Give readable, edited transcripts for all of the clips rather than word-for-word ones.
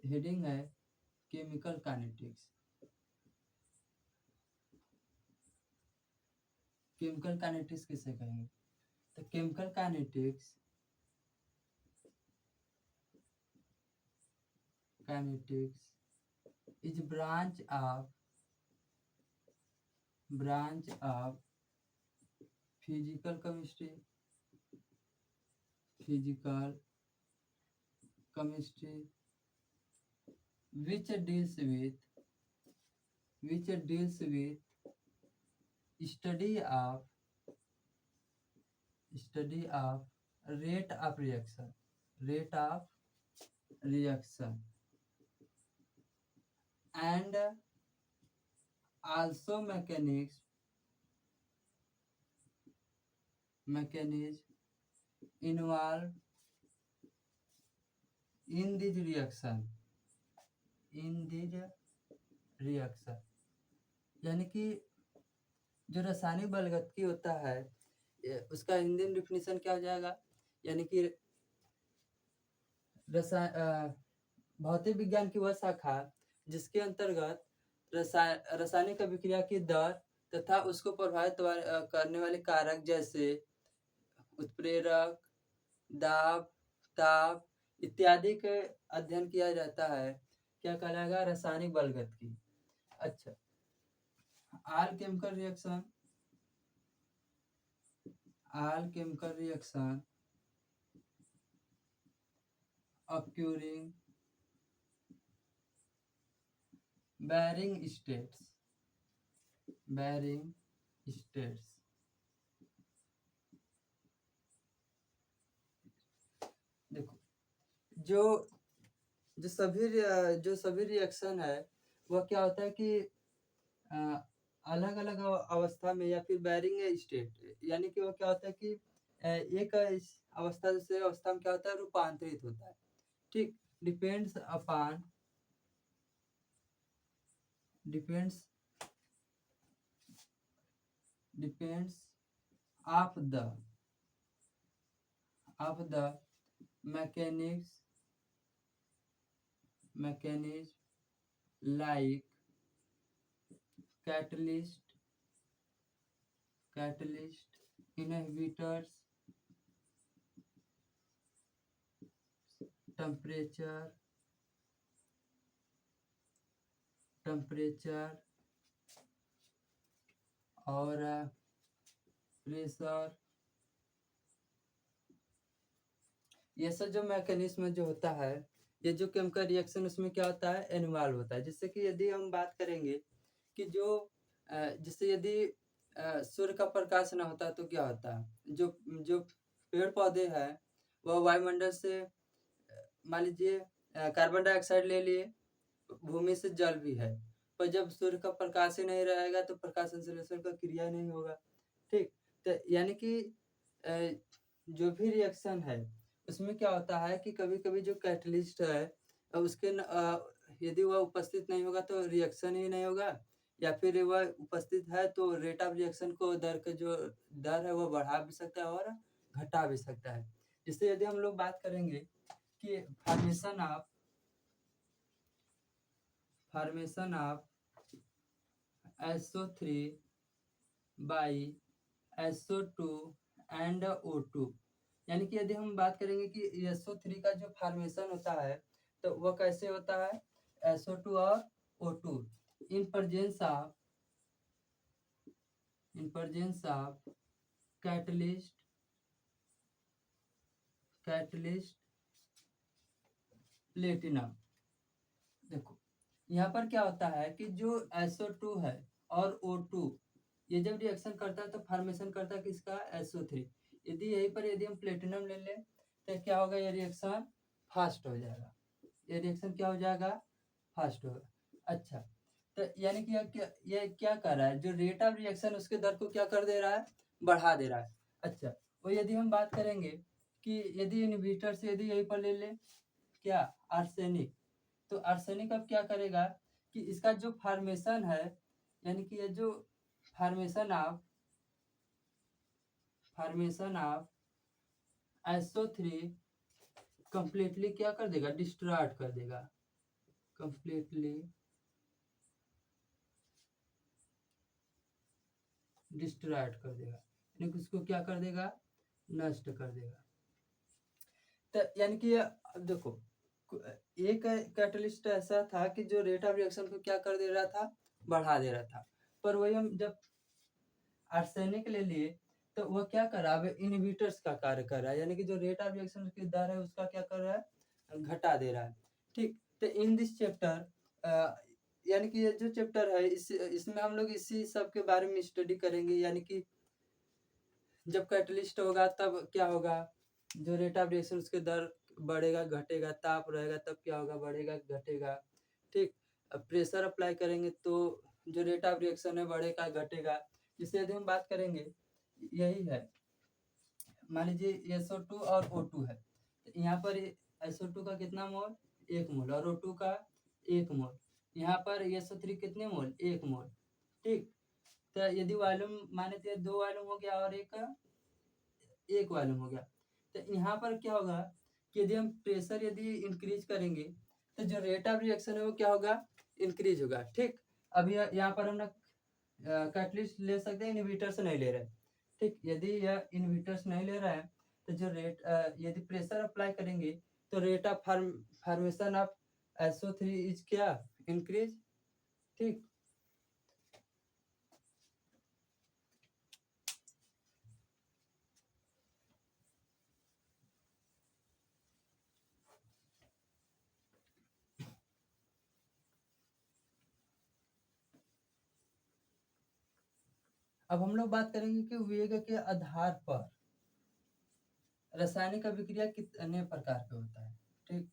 Heading है chemical kinetics. Chemical kinetics किसे कहेंगे? तो chemical kinetics is branch of physical chemistry which deals with study of rate of reaction and also mechanism involved in this reaction यानी कि जो रासायनिक बलगतकी होता है उसका हिंदी में डिफिनीशन क्या हो जाएगा? यानी कि भौतिक विज्ञान की वह शाखा जिसके अंतर्गत रासायनिक अभिक्रिया की दर तथा उसको प्रभावित करने वाले कारक जैसे उत्प्रेरक, दाब, ताप इत्यादि के अध्ययन किया जाता है। क्या कहलाएगा? रासायनिक बलगतकी। अच्छा, all chemical reaction occurring varying states देखो, जो सभी रिएक्शन है वह क्या होता है कि अलग अलग अवस्था में या फिर बैरिंग स्टेट, यानी कि वह क्या होता है कि एक अवस्था से अवस्था में क्या होता है, रूपांतरित होता है। ठीक, depends of the mechanism like catalyst inhibitors, temperature और प्रेशर, ये सब जो मैकेनिज्म जो होता है, ये जो केमिकल रिएक्शन उसमें क्या होता है, इन्वॉल्व होता है। जिससे कि यदि हम बात करेंगे कि जिससे यदि सूर्य का प्रकाश न होता तो क्या होता है, जो पेड़ पौधे हैं वह वायुमंडल से मान लीजिए कार्बन डाइऑक्साइड ले लिए, भूमि से जल भी है, पर जब सूर्य का प्रकाश ही नहीं रहेगा तो प्रकाश संश्लेषण का क्रिया नहीं होगा। ठीक, तो यानी कि जो भी रिएक्शन है उसमें क्या होता है कि कभी कभी जो कैटलिस्ट है उसके यदि वह उपस्थित नहीं होगा तो रिएक्शन ही नहीं होगा, या फिर वह उपस्थित है तो रेट ऑफ रिएक्शन को जो दर है वो बढ़ा भी सकता है और घटा भी सकता है। जिससे यदि हम लोग बात करेंगे कि formation of SO3 by SO2 and O2, यानी कि यदि हम बात करेंगे कि SO3 का जो फॉर्मेशन होता है तो वह कैसे होता है, SO2 और O2 in presence of catalyst platinum. देखो यहाँ पर क्या होता है कि जो SO2 है और O2 ये जब रिएक्शन करता है तो फॉर्मेशन करता है किसका, SO3। यदि यहीं पर यदि हम प्लेटिनम ले लें तो क्या होगा, ये रिएक्शन फास्ट हो जाएगा, ये रिएक्शन क्या हो जाएगा, फास्ट होगा। अच्छा, तो यानी कि ये क्या कर रहा है, जो रेट ऑफ रिएक्शन उसके दर को क्या कर दे रहा है, बढ़ा दे रहा है। अच्छा, वो यदि हम बात करेंगे कि यदि इनहिबिटर से यदि यहीं पर ले ले क्या, आर्सेनिक, तो आर्सेनिक अब क्या करेगा कि इसका जो फॉर्मेशन है, यानी कि ये जो फॉर्मेशन ऑफ SO3 कंप्लीटली क्या कर देगा, डिस्ट्रॉयड कर देगा। कंप्लीटली डिस्ट्रॉयड कर देगा, यानी कि उसको क्या कर देगा, नष्ट कर देगा। तो यानी कि अब देखो, एक कैटलिस्ट ऐसा था कि जो रेट ऑफ रिएक्शन को क्या कर दे रहा था, बढ़ा दे रहा था। पर वही हम जब आर्सेनिक ले लिए तो वह क्या कर रहा है, अब इनहिबिटर्स का कार्य कर रहा है, यानी कि जो रेट ऑफ रिएक्शन की दर है उसका क्या कर रहा है, घटा दे रहा है। ठीक, तो इन दिस चैप्टर यानी कि ये जो चैप्टर है इसमें हम लोग इसी सब के बारे में स्टडी करेंगे, यानी कि जब कैटलिस्ट होगा तब क्या होगा, जो रेट ऑफ रिएक्शन उसके दर बढ़ेगा घटेगा, ताप रहेगा तब क्या होगा, बढ़ेगा घटेगा। ठीक, अब प्रेशर अप्लाई करेंगे तो जो रेट ऑफ रिएक्शन है बढ़ेगा घटेगा। जिससे यदि हम बात करेंगे, यही है, मान लीजिए SO2 और O2 है, तो यहाँ पर SO2 का कितना मोल, 1 मोल, और O2 का 1 मोल। यहाँ पर SO3 कितने मोल, 1 मोल। ठीक, तो यदि वॉल्यूम माने तो 2 वॉल्यूम हो गया और एक वॉल्यूम हो गया। तो यहाँ पर क्या होगा कि यदि हम प्रेशर यदि इंक्रीज करेंगे तो जो रेट ऑफ रिएक्शन है वो क्या होगा, इंक्रीज होगा। ठीक, अभी यहाँ पर हम लोग कैटलिस्ट ले सकते हैं, इनहिबिटर्स नहीं ले रहे। ठीक, यदि यह इनहिबिटर्स नहीं ले रहा है तो जो यदि प्रेशर अप्लाई करेंगे तो rate of formation of SO3 is क्या, इंक्रीज। ठीक, अब हम लोग बात करेंगे कि वेग के आधार पर रासायनिक अभिक्रिया कितने प्रकार के होता है। ठीक,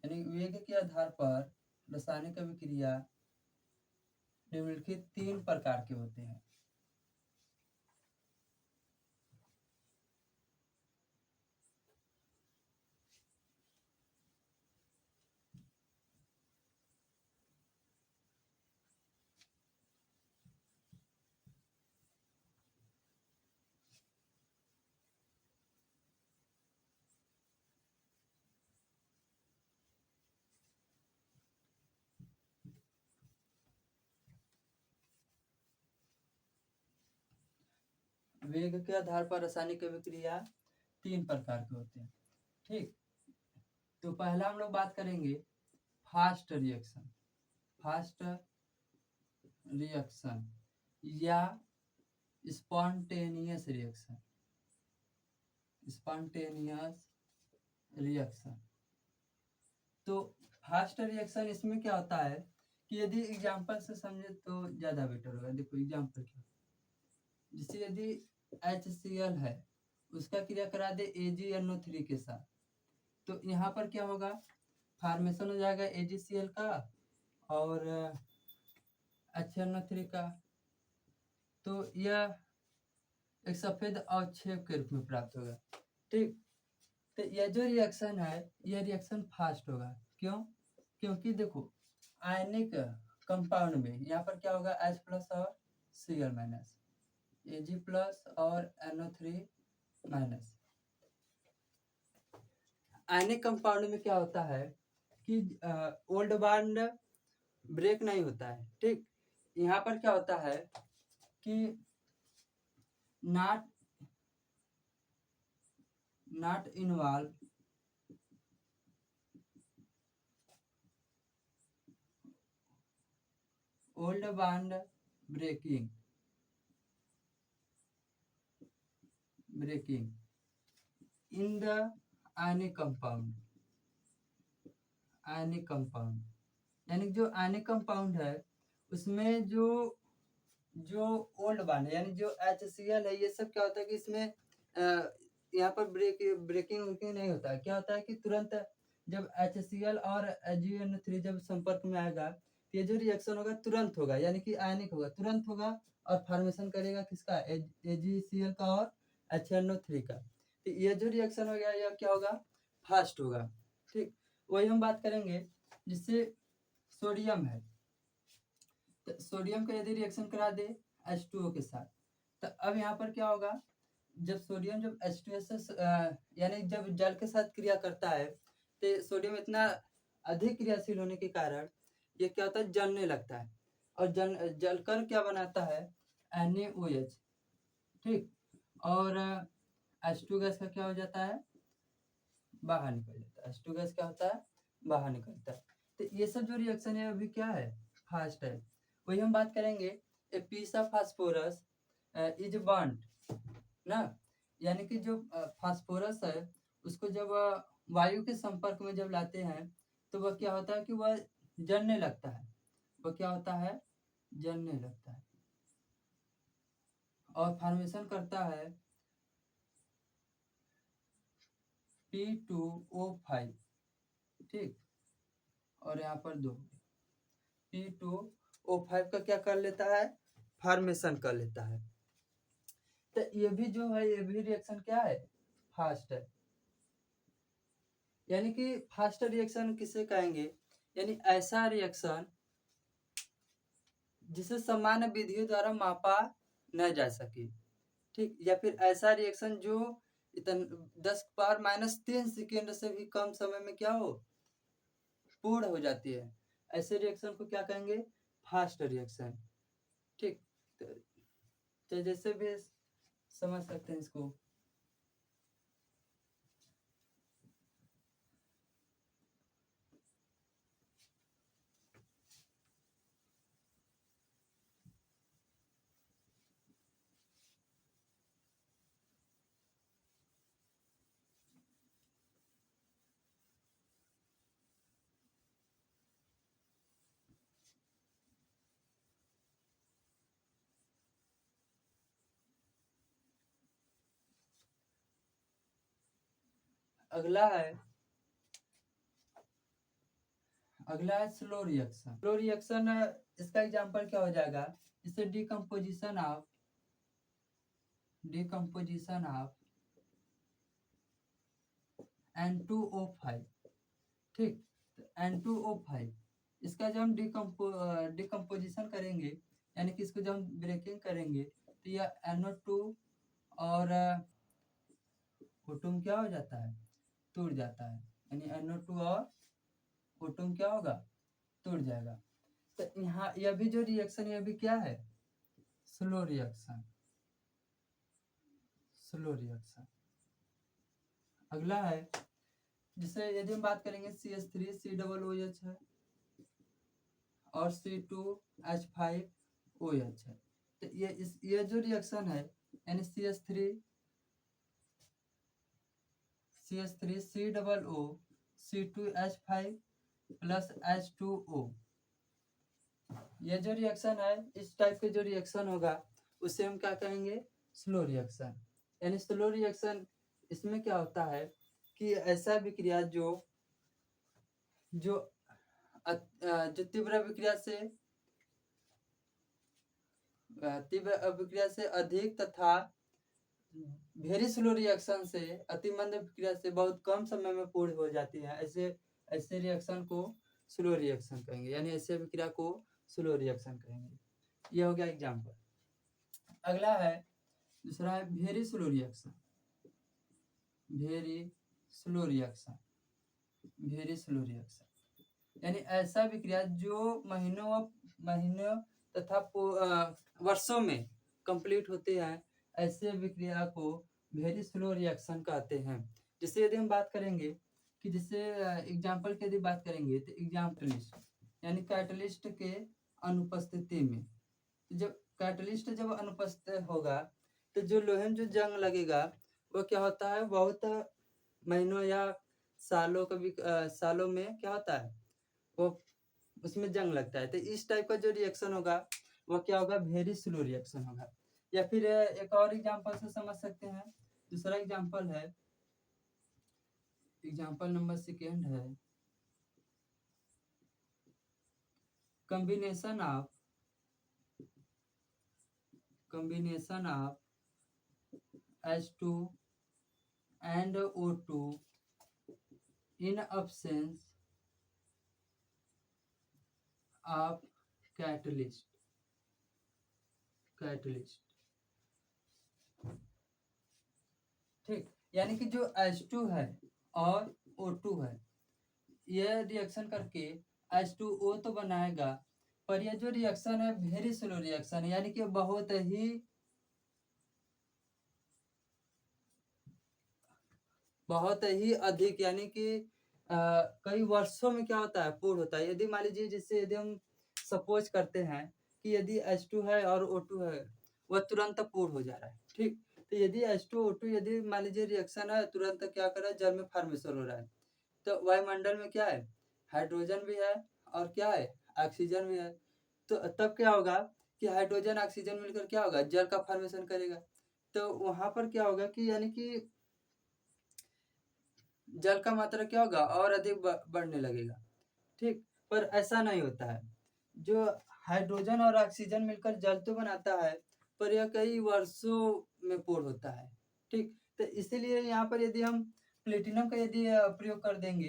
यानी वेग के आधार पर रासायनिक अभिक्रिया निम्नलिखित 3 प्रकार के होते हैं। वेग के आधार पर रासायनिक अभिक्रिया 3 प्रकार के होते हैं। ठीक, तो पहला हम लोग बात करेंगे फास्ट रिएक्शन, फास्ट रिएक्शन या स्पॉन्टेनियस रिएक्शन, स्पॉन्टेनियस रिएक्शन। तो फास्ट रिएक्शन इसमें क्या होता है कि यदि एग्जांपल से समझे तो ज़्यादा बेटर होगा। देखो एग्जांपल क्या, जैसे यदि HCl है उसका क्रिया करा दे AgNO3 के साथ, तो यहाँ पर क्या होगा, फॉर्मेशन हो जाएगा AgCl का और HNO3 का। तो यह एक सफेद अवक्षेप के रूप में प्राप्त होगा। ठीक, तो यह जो रिएक्शन है यह रिएक्शन फास्ट होगा। क्यों, क्योंकि देखो आयनिक कंपाउंड में यहाँ पर क्या होगा, H+ और Cl माइनस, Ag+ और NO3 माइनस। आयनिक कंपाउंड में क्या होता है कि ओल्ड बॉन्ड ब्रेक नहीं होता है। ठीक, यहाँ पर क्या होता है कि not involve old bond breaking in the ionic compound, यानी जो आयनिक कंपाउंड है उसमें जो ओल्ड बॉन्ड यानी जो HCl है, ये सब क्या होता है कि इसमें यहाँ पर ब्रेकिंग नहीं होता है। क्या होता है कि तुरंत जब HCl और AgNO3 जब संपर्क में आएगा तो ये जो रिएक्शन होगा तुरंत होगा, यानी कि आयनिक होगा, तुरंत होगा और फॉर्मेशन करेगा किसका, AgCl का और HNO3 का। तो ये जो रिएक्शन हो गया यह क्या होगा, फास्ट होगा। ठीक, वही हम बात करेंगे जिससे सोडियम है, तो सोडियम का यदि रिएक्शन करा दे H2O के साथ, तो अब यहाँ पर क्या होगा, जब सोडियम जब H2O से यानी जब जल के साथ क्रिया करता है तो सोडियम इतना अधिक क्रियाशील होने के कारण ये क्या होता है, जलने लगता है, और जलकर क्या बनाता है, NaOH। ठीक, और H2 गैस का क्या हो जाता है, बाहर निकल जाता है। H2 गैस क्या होता है, बाहर निकलता है। तो ये सब जो रिएक्शन है अभी क्या है, फास्ट है। वही हम बात करेंगे, a piece of phosphorus is burned ना, यानी कि जो फास्फोरस है उसको जब वायु के संपर्क में जब लाते हैं तो वह क्या होता है कि वह जलने लगता है, वह क्या होता है, जलने लगता है, और फॉर्मेशन करता है P2O5। ठीक, और यहाँ पर 2 P2O5 का क्या कर लेता है, फॉर्मेशन कर लेता है। तो ये भी जो है, ये भी रिएक्शन क्या है, फास्ट है। यानी कि फास्ट रिएक्शन किसे कहेंगे, यानी ऐसा रिएक्शन जिसे सामान्य विधियों द्वारा मापा न जा सके। ठीक, या फिर ऐसा रिएक्शन जो 10⁻³ सेकेंड से भी कम समय में क्या हो, पूर्ण हो जाती है। ऐसे रिएक्शन को क्या कहेंगे, फास्ट रिएक्शन। ठीक, तो जैसे भी समझ सकते हैं इसको। अगला है स्लो रिएक्शन। स्लो रिएक्शन, इसका एग्जांपल क्या हो जाएगा, इसे डिकम्पोजिशन ऑफ N2O5। ठीक, N2O5 इसका जब हम डिकम्पोजिशन करेंगे, यानी कि इसको जब हम ब्रेकिंग करेंगे तो यह NO2 और ओटोम क्या हो जाता है, टूट जाता है, यानी NO2 और ओटोम क्या होगा, टूट जाएगा। तो यहाँ यह भी जो रिएक्शन है, यह भी क्या है, स्लो रिएक्शन। अगला है, जिसे यदि हम बात करेंगे CH3 COOH है और C2H5OH है। तो ये जो रिएक्शन है, यानी CH3 COO C2H5 plus H2O, ये जो रिएक्शन है, इस टाइप के जो रिएक्शन होगा उसे हम क्या कहेंगे, स्लो रिएक्शन। यानी स्लो रिएक्शन, इसमें क्या होता है कि ऐसा विक्रिया जो तीव्र अभिक्रिया से अधिक तथा वेरी स्लो रिएक्शन से अति मंद विक्रिया से बहुत कम समय में पूर्ण हो जाती है। ऐसे रिएक्शन को स्लो रिएक्शन कहेंगे, यानी ऐसे विक्रिया को स्लो रिएक्शन कहेंगे। ये हो गया एग्जांपल। अगला है, दूसरा है वेरी स्लो रिएक्शन। यानी ऐसा विक्रिया जो महीनों तथा वर्षों में कंप्लीट होते हैं, ऐसे विक्रिया को वेरी स्लो रिएक्शन कहते हैं। जैसे यदि हम बात करेंगे कि जैसे एग्जाम्पल की यदि बात करेंगे तो एग्जाम्पलिस्ट, यानी कैटलिस्ट के अनुपस्थिति में, जब कैटलिस्ट जब अनुपस्थित होगा तो जो लोहे में जो जंग लगेगा वो क्या होता है, बहुत महीनों या सालों में क्या होता है, वो उसमें जंग लगता है। तो इस टाइप का जो रिएक्शन होगा वो क्या होगा, वेरी स्लो रिएक्शन होगा। या फिर एक और एग्जांपल से समझ सकते हैं। दूसरा एग्जांपल है, एग्जांपल नंबर 2 है, combination of H2 and O2 in absence of catalyst। ठीक, यानी कि जो H2 है और O2 है, ये रिएक्शन करके H2O तो बनाएगा, पर ये जो रिएक्शन है वेरी स्लो रिएक्शन है, यानी कि बहुत ही अधिक, यानी कि कई वर्षों में क्या होता है पूर्ण होता है। यदि मान लीजिए, जिससे यदि हम सपोज करते हैं कि यदि H2 है और O2 है, वह तुरंत पूर्ण हो जा रहा है, ठीक। तो यदि H2O2 यदि मान लीजिए रिएक्शन है, तुरंत क्या कर रहा है, जल में फॉर्मेशन हो रहा है। तो वायुमंडल में क्या है, हाइड्रोजन भी है और क्या है, ऑक्सीजन भी है। तो तब क्या होगा कि हाइड्रोजन ऑक्सीजन मिलकर क्या होगा, जल का फॉर्मेशन करेगा। तो वहां पर क्या होगा कि यानी कि जल का मात्रा क्या होगा, और अधिक बढ़ने लगेगा, ठीक। पर ऐसा नहीं होता है। जो हाइड्रोजन और ऑक्सीजन मिलकर जल तो बनाता है, पर यह कई वर्षों में पूर्ण होता है, ठीक। तो इसीलिए यहाँ पर यदि हम प्लेटिनम का यदि प्रयोग कर देंगे,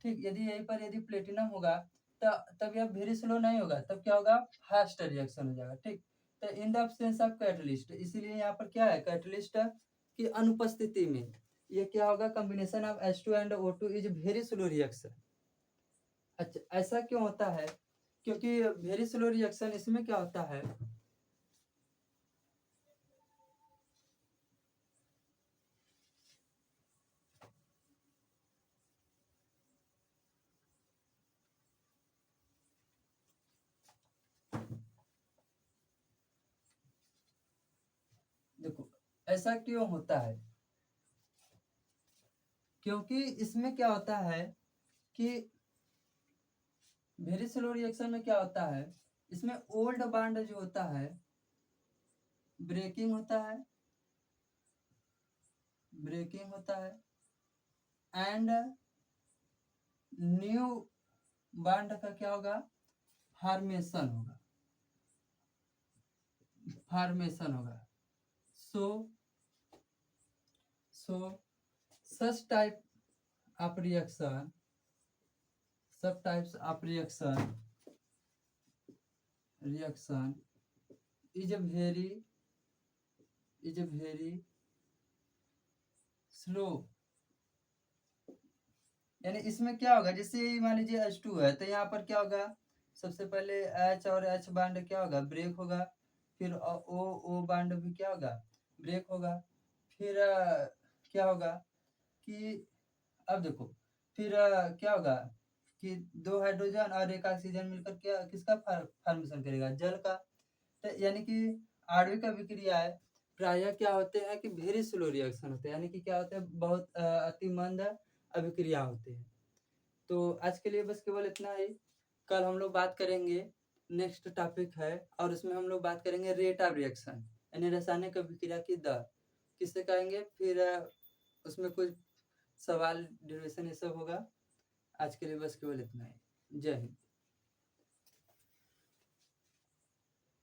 ठीक, यदि यहीं पर यदि प्लेटिनम होगा, तब यह वेरी स्लो नहीं होगा, तब क्या होगा, फास्ट रिएक्शन हो जाएगा, ठीक। तो in the absence of catalyst, इसीलिए यहाँ पर क्या है, कैटलिस्ट की अनुपस्थिति में ये क्या होगा, combination of H2 and O2 is very slow reaction. अच्छा, ऐसा क्यों होता है, क्योंकि वेरी स्लो रिएक्शन इसमें क्या होता है, देखो ऐसा क्यों होता है, क्योंकि इसमें क्या होता है कि वेरी स्लो रिएक्शन में क्या होता है, इसमें ओल्ड बॉन्ड जो होता है ब्रेकिंग होता है, ब्रेकिंग होता है, एंड न्यू बॉन्ड का क्या होगा, फॉर्मेशन होगा, फॉर्मेशन होगा। सो सो सच टाइप ऑफ रिएक्शन, सब types of reaction is a very slow, यानी इसमें क्या होगा, जैसे मान लीजिए H2 है, तो यहाँ पर क्या होगा, सबसे पहले H और H बॉन्ड क्या होगा, ब्रेक होगा। फिर O बॉन्ड भी क्या होगा, ब्रेक होगा। फिर क्या होगा कि अब देखो, फिर क्या होगा कि दो हाइड्रोजन और एक ऑक्सीजन मिलकर क्या किसका फॉर्मेशन करेगा, जल का। तो यानी कि आणविक अभिक्रिया है प्रायः क्या होते हैं कि वेरी स्लो रिएक्शन होते हैं, यानी कि क्या होते हैं, बहुत अति मंद अभिक्रिया होते हैं। तो आज के लिए बस केवल इतना ही। कल हम लोग बात करेंगे, नेक्स्ट टॉपिक है, और उसमें हम लोग बात करेंगे रेट ऑफ रिएक्शन, यानी रासायनिक अभिक्रिया की दर किससे कहेंगे। फिर उसमें कुछ सवाल ड्यूरेशन ये सब होगा। आज के लिए बस केवल इतना ही। जय हिंद।